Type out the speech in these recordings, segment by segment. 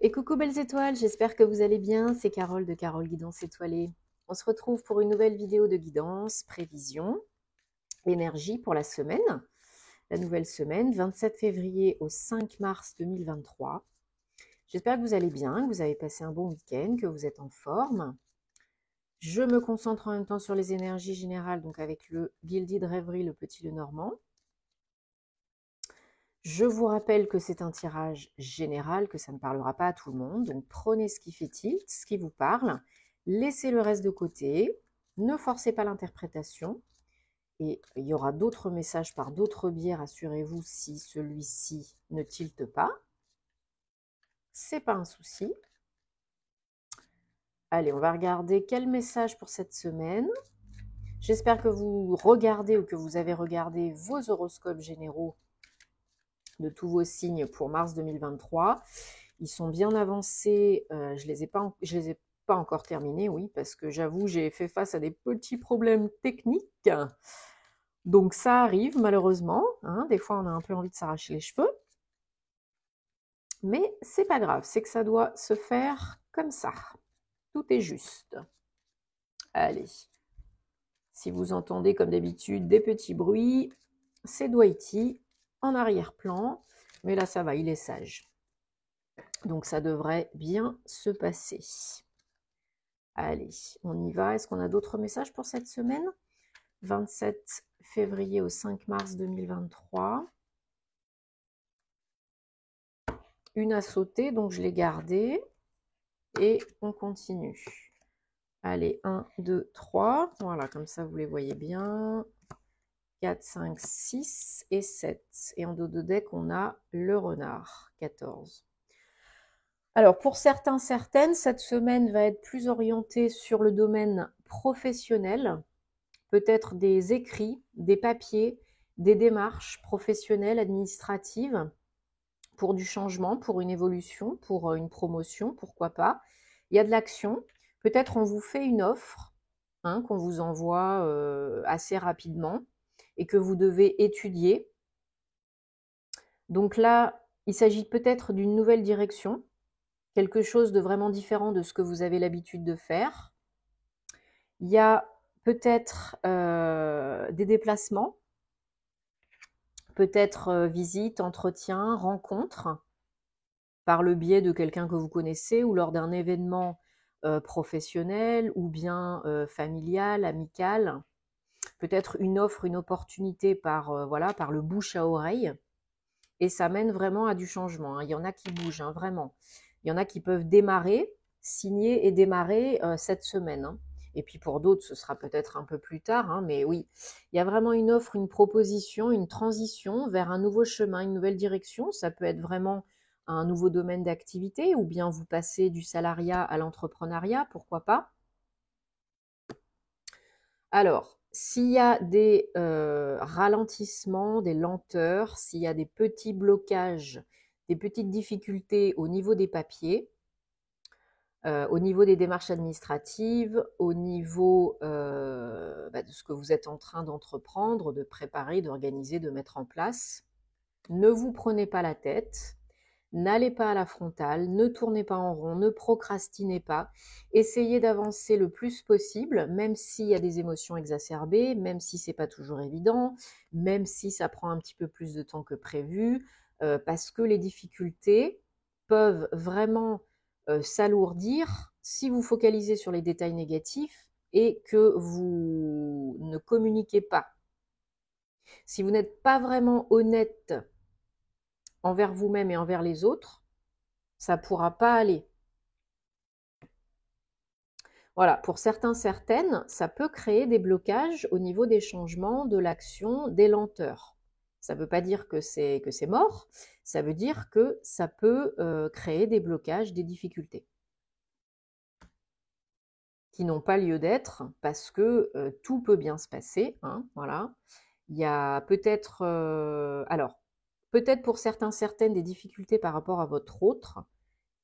Et coucou belles étoiles, j'espère que vous allez bien, c'est Carole de Carole Guidance Étoilée. On se retrouve pour une nouvelle vidéo de guidance, prévision, énergie pour la semaine. La nouvelle semaine, 27 février au 5 mars 2023. J'espère que vous allez bien, que vous avez passé un bon week-end, que vous êtes en forme. Je me concentre en même temps sur les énergies générales, donc avec le Gilded Rêverie, le Petit Lenormand. Je vous rappelle que c'est un tirage général, que ça ne parlera pas à tout le monde. Donc prenez ce qui fait tilt, ce qui vous parle. Laissez le reste de côté. Ne forcez pas l'interprétation. Et il y aura d'autres messages par d'autres biais, rassurez-vous, si celui-ci ne tilte pas. C'est pas un souci. Allez, on va regarder quel message pour cette semaine. J'espère que vous regardez ou que vous avez regardé vos horoscopes généraux de tous vos signes pour mars 2023. Ils sont bien avancés. Je les ai pas encore terminés, oui, parce que j'avoue, j'ai fait face à des petits problèmes techniques. Donc ça arrive malheureusement. Hein, des fois, on a un peu envie de s'arracher les cheveux. Mais c'est pas grave, c'est que ça doit se faire comme ça. Tout est juste. Allez. Si vous entendez comme d'habitude des petits bruits, c'est Dwighty en arrière-plan. Mais là, ça va, il est sage. Donc ça devrait bien se passer. Allez, on y va. Est-ce qu'on a d'autres messages pour cette semaine? 27 février au 5 mars 2023. Une à sauter, donc je l'ai gardée. Et on continue. Allez, 1, 2, 3. Voilà, comme ça vous les voyez bien. 4, 5, 6 et 7. Et en dos de deck, on a le renard, 14. Alors, pour certains, certaines, cette semaine va être plus orientée sur le domaine professionnel, peut-être des écrits, des papiers, des démarches professionnelles, administratives, pour du changement, pour une évolution, pour une promotion, pourquoi pas. Il y a de l'action. Peut-être on vous fait une offre qu'on vous envoie assez rapidement et que vous devez étudier. Donc là, il s'agit peut-être d'une nouvelle direction, quelque chose de vraiment différent de ce que vous avez l'habitude de faire. Il y a peut-être des déplacements, peut-être visites, entretiens, rencontres, par le biais de quelqu'un que vous connaissez ou lors d'un événement professionnel ou bien familial, amical. Peut-être une offre, une opportunité par, voilà, par le bouche à oreille. Et ça mène vraiment à du changement. Hein. Il y en a qui bougent, hein, vraiment. Il y en a qui peuvent démarrer, signer et démarrer cette semaine. Hein. Et puis pour d'autres, ce sera peut-être un peu plus tard. Hein, mais oui, il y a vraiment une offre, une proposition, une transition vers un nouveau chemin, une nouvelle direction. Ça peut être vraiment un nouveau domaine d'activité ou bien vous passez du salariat à l'entrepreneuriat, pourquoi pas. Alors, s'il y a des ralentissements, des lenteurs, s'il y a des petits blocages, des petites difficultés au niveau des papiers, au niveau des démarches administratives, au niveau de ce que vous êtes en train d'entreprendre, de préparer, d'organiser, de mettre en place, ne vous prenez pas la tête. N'allez pas à la frontale, ne tournez pas en rond, ne procrastinez pas. Essayez d'avancer le plus possible, même s'il y a des émotions exacerbées, même si c'est pas toujours évident, même si ça prend un petit peu plus de temps que prévu, parce que les difficultés peuvent vraiment s'alourdir si vous focalisez sur les détails négatifs et que vous ne communiquez pas. Si vous n'êtes pas vraiment honnête envers vous-même et envers les autres, ça ne pourra pas aller. Voilà, pour certains, certaines, ça peut créer des blocages au niveau des changements, de l'action, des lenteurs. Ça ne veut pas dire que c'est mort, ça veut dire que ça peut créer des blocages, des difficultés qui n'ont pas lieu d'être parce que tout peut bien se passer. Hein, voilà. Il y a peut-être, alors, peut-être pour certains, certaines, des difficultés par rapport à votre autre,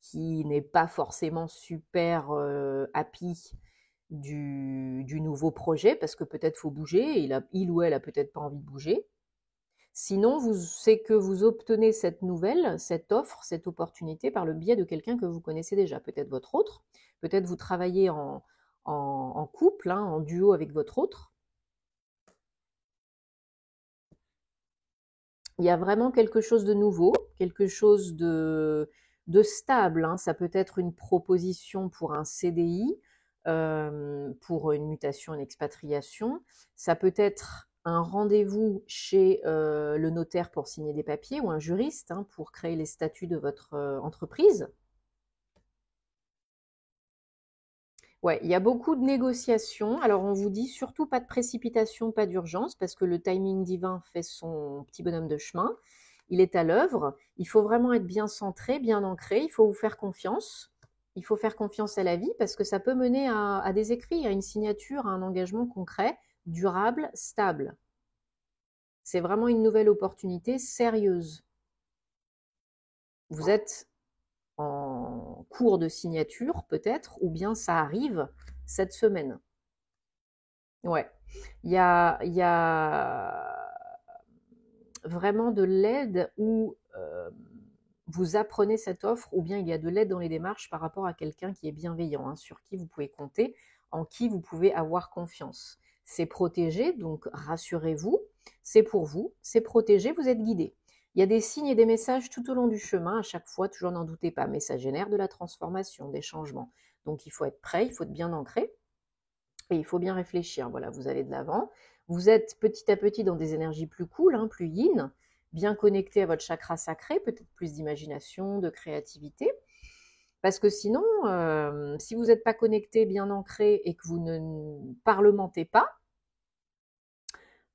qui n'est pas forcément super happy du nouveau projet, parce que peut-être faut bouger, il ou elle a peut-être pas envie de bouger. Sinon, c'est que vous obtenez cette nouvelle, cette offre, cette opportunité par le biais de quelqu'un que vous connaissez déjà, peut-être votre autre, peut-être vous travaillez en couple, hein, en duo avec votre autre. Il y a vraiment quelque chose de nouveau, quelque chose de stable, hein. Ça peut être une proposition pour un CDI, pour une mutation, une expatriation. Ça peut être un rendez-vous chez le notaire pour signer des papiers ou un juriste, hein, pour créer les statuts de votre entreprise. Ouais, il y a beaucoup de négociations. Alors on vous dit surtout pas de précipitation, pas d'urgence, parce que le timing divin fait son petit bonhomme de chemin. Il est à l'œuvre. Il faut vraiment être bien centré, bien ancré. Il faut vous faire confiance. Il faut faire confiance à la vie parce que ça peut mener à des écrits, à une signature, à un engagement concret, durable, stable. C'est vraiment une nouvelle opportunité sérieuse. Vous êtes en cours de signature peut-être, ou bien ça arrive cette semaine. Ouais, il y a vraiment de l'aide où vous apprenez cette offre, ou bien il y a de l'aide dans les démarches par rapport à quelqu'un qui est bienveillant, hein, sur qui vous pouvez compter, en qui vous pouvez avoir confiance. C'est protégé, donc rassurez-vous, c'est pour vous, c'est protégé, vous êtes guidé. Il y a des signes et des messages tout au long du chemin, à chaque fois, toujours n'en doutez pas, mais ça génère de la transformation, des changements. Donc il faut être prêt, il faut être bien ancré, et il faut bien réfléchir. Voilà, vous allez de l'avant. Vous êtes petit à petit dans des énergies plus cool, hein, plus yin, bien connecté à votre chakra sacré, peut-être plus d'imagination, de créativité. Parce que sinon, si vous n'êtes pas connecté, bien ancré et que vous ne parlementez pas,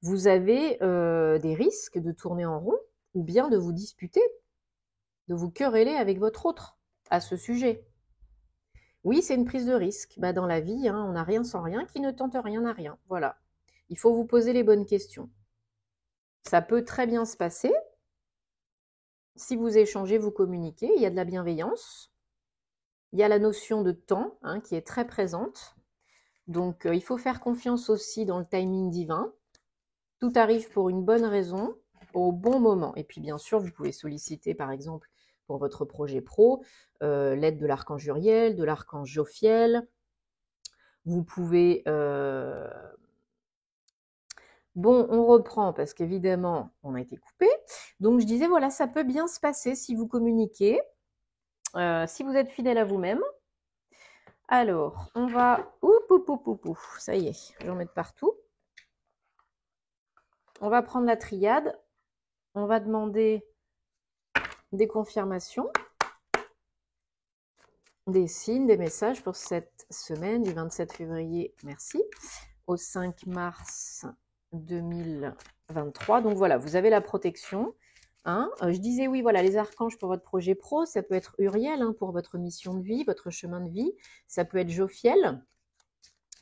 vous avez des risques de tourner en rond ou bien de vous disputer, de vous quereller avec votre autre à ce sujet. Oui, c'est une prise de risque. Bah, dans la vie, hein, on n'a rien sans rien, qui ne tente rien n'a rien. Voilà. Il faut vous poser les bonnes questions. Ça peut très bien se passer. Si vous échangez, vous communiquez, il y a de la bienveillance. Il y a la notion de temps, hein, qui est très présente. Donc, il faut faire confiance aussi dans le timing divin. Tout arrive pour une bonne raison, au bon moment. Et puis, bien sûr, vous pouvez solliciter, par exemple, pour votre projet pro, l'aide de l'archange Uriel, de l'archange Jophiel. Vous pouvez... Bon, on reprend parce qu'évidemment, on a été coupé. Donc, je disais, voilà, ça peut bien se passer si vous communiquez, si vous êtes fidèle à vous-même. Alors, on va... Ça y est, je vais en mettre partout. On va prendre la triade. On va demander des confirmations, des signes, des messages pour cette semaine du 27 février, merci, au 5 mars 2023. Donc voilà, vous avez la protection. Hein. Je disais oui, voilà, les archanges pour votre projet pro, ça peut être Uriel, hein, pour votre mission de vie, votre chemin de vie. Ça peut être Jophiel,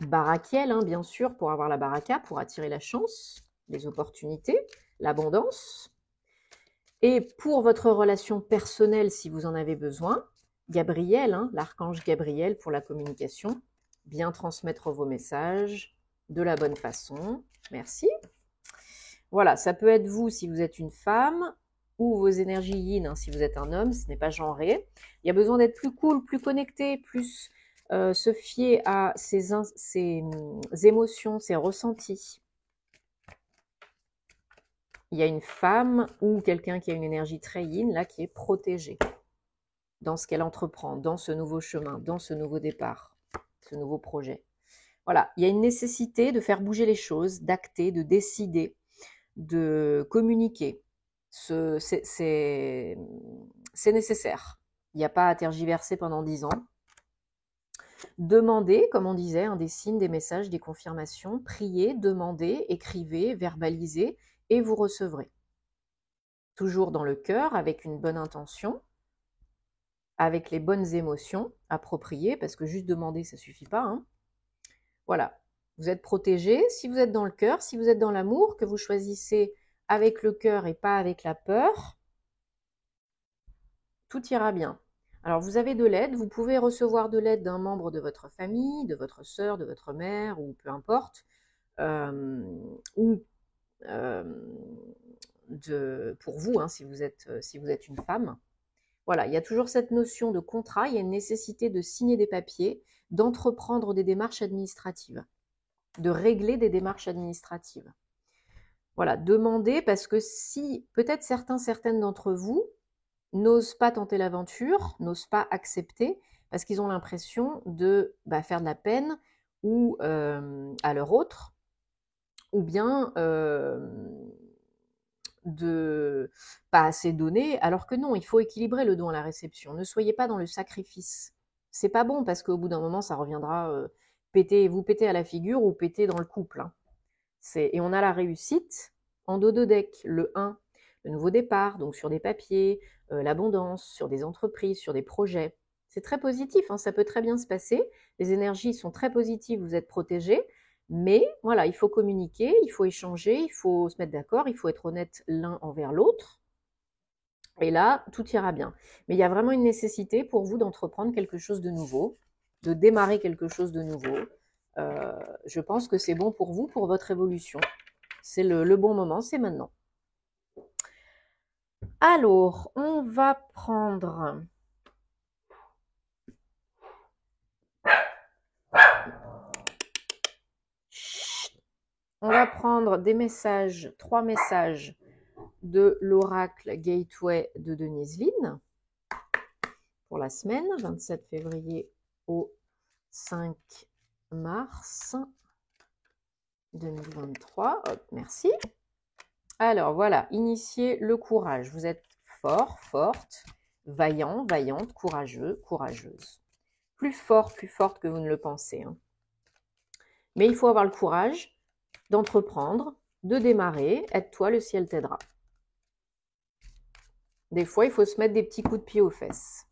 Barakiel, hein, bien sûr, pour avoir la baraka, pour attirer la chance, les opportunités, l'abondance. Et pour votre relation personnelle, si vous en avez besoin, Gabriel, hein, l'archange Gabriel pour la communication, bien transmettre vos messages de la bonne façon. Merci. Voilà, ça peut être vous si vous êtes une femme, ou vos énergies yin, hein, si vous êtes un homme, ce n'est pas genré. Il y a besoin d'être plus cool, plus connecté, plus se fier à ses émotions, ses ressentis. Il y a une femme ou quelqu'un qui a une énergie très yin, là, qui est protégé dans ce qu'elle entreprend, dans ce nouveau chemin, dans ce nouveau départ, ce nouveau projet. Voilà, il y a une nécessité de faire bouger les choses, d'acter, de décider, de communiquer. C'est nécessaire. Il n'y a pas à tergiverser pendant 10 ans. Demandez, comme on disait, hein, des signes, des messages, des confirmations. Priez, demandez, écrivez, verbalisez, et vous recevrez. Toujours dans le cœur, avec une bonne intention, avec les bonnes émotions appropriées, parce que juste demander, ça ne suffit pas. Hein. Voilà, vous êtes protégé. Si vous êtes dans le cœur, si vous êtes dans l'amour, que vous choisissez avec le cœur et pas avec la peur, tout ira bien. Alors, vous avez de l'aide, vous pouvez recevoir de l'aide d'un membre de votre famille, de votre sœur, de votre mère, ou peu importe, ou pour vous, hein, si vous êtes une femme. Voilà, il y a toujours cette notion de contrat, il y a une nécessité de signer des papiers, d'entreprendre des démarches administratives, de régler des démarches administratives. Voilà, demandez, parce que si peut-être certaines d'entre vous n'osent pas tenter l'aventure, n'osent pas accepter, parce qu'ils ont l'impression de faire de la peine ou à leur autre, ou bien de pas assez donner, alors que non, il faut équilibrer le don à la réception. Ne soyez pas dans le sacrifice. C'est pas bon, parce qu'au bout d'un moment, ça reviendra vous péter à la figure ou péter dans le couple. Hein. Et on a la réussite en dos de deck, le 1, le nouveau départ, donc sur des papiers, l'abondance, sur des entreprises, sur des projets. C'est très positif, hein, ça peut très bien se passer. Les énergies sont très positives, vous êtes protégés. Mais voilà, il faut communiquer, il faut échanger, il faut se mettre d'accord, il faut être honnête l'un envers l'autre. Et là, tout ira bien. Mais il y a vraiment une nécessité pour vous d'entreprendre quelque chose de nouveau, de démarrer quelque chose de nouveau. Je pense que c'est bon pour vous, pour votre évolution. C'est le bon moment, c'est maintenant. Alors, on va prendre... On va prendre des messages, 3 messages de l'oracle Gateway de Denise Lynn pour la semaine, 27 février au 5 mars 2023. Hop, merci. Alors voilà, initiez le courage. Vous êtes fort, forte, vaillant, vaillante, courageux, courageuse. Plus fort, plus forte que vous ne le pensez. Hein. Mais il faut avoir le courage d'entreprendre, de démarrer. Aide-toi, le ciel t'aidera. Des fois, il faut se mettre des petits coups de pied aux fesses.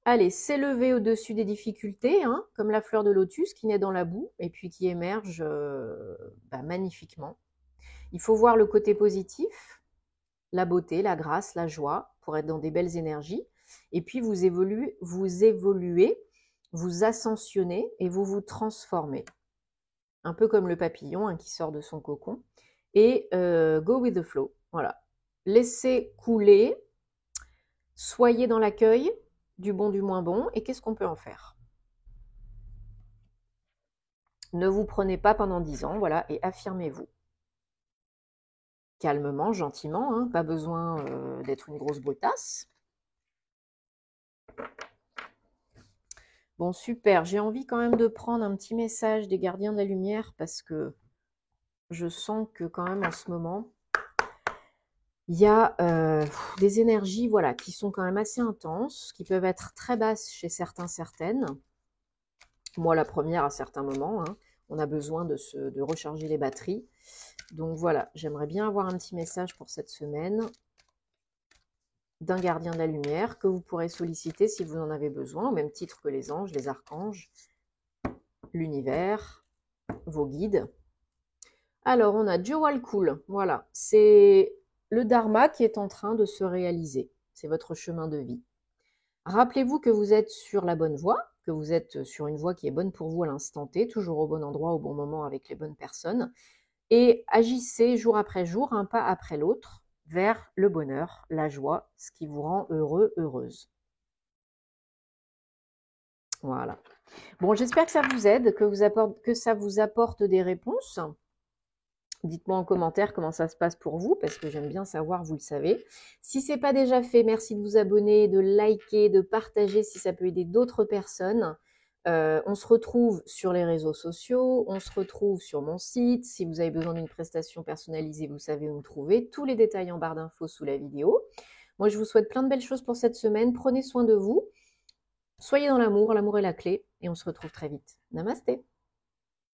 Allez, s'élever au-dessus des difficultés, hein, comme la fleur de lotus qui naît dans la boue et puis qui émerge magnifiquement. Il faut voir le côté positif, la beauté, la grâce, la joie, pour être dans des belles énergies. Et puis vous évoluez, vous ascensionnez et vous vous transformez. Un peu comme le papillon hein, qui sort de son cocon. Et go with the flow. Voilà. Laissez couler, soyez dans l'accueil du bon, du moins bon, et qu'est-ce qu'on peut en faire? Ne vous prenez pas pendant 10 ans, voilà, et affirmez-vous. Calmement, gentiment, hein, pas besoin d'être une grosse brutasse. Bon, super, j'ai envie quand même de prendre un petit message des gardiens de la lumière parce que je sens que quand même en ce moment, il y a des énergies voilà, qui sont quand même assez intenses, qui peuvent être très basses chez certaines. Moi, la première à certains moments, hein, on a besoin de recharger les batteries. Donc voilà, j'aimerais bien avoir un petit message pour cette semaine d'un gardien de la lumière que vous pourrez solliciter si vous en avez besoin, au même titre que les anges, les archanges, l'univers, vos guides. Alors, on a Jewel-Cool, voilà, c'est le dharma qui est en train de se réaliser. C'est votre chemin de vie. Rappelez-vous que vous êtes sur la bonne voie, que vous êtes sur une voie qui est bonne pour vous à l'instant T, toujours au bon endroit, au bon moment, avec les bonnes personnes. Et agissez jour après jour, un pas après l'autre, vers le bonheur, la joie, ce qui vous rend heureux, heureuse. Voilà. Bon, j'espère que ça vous aide, que ça vous apporte des réponses. Dites-moi en commentaire comment ça se passe pour vous, parce que j'aime bien savoir, vous le savez. Si ce n'est pas déjà fait, merci de vous abonner, de liker, de partager si ça peut aider d'autres personnes. On se retrouve sur les réseaux sociaux, on se retrouve sur mon site. Si vous avez besoin d'une prestation personnalisée, vous savez où me trouver. Tous les détails en barre d'infos sous la vidéo. Moi, je vous souhaite plein de belles choses pour cette semaine. Prenez soin de vous. Soyez dans l'amour, l'amour est la clé. Et on se retrouve très vite. Namasté.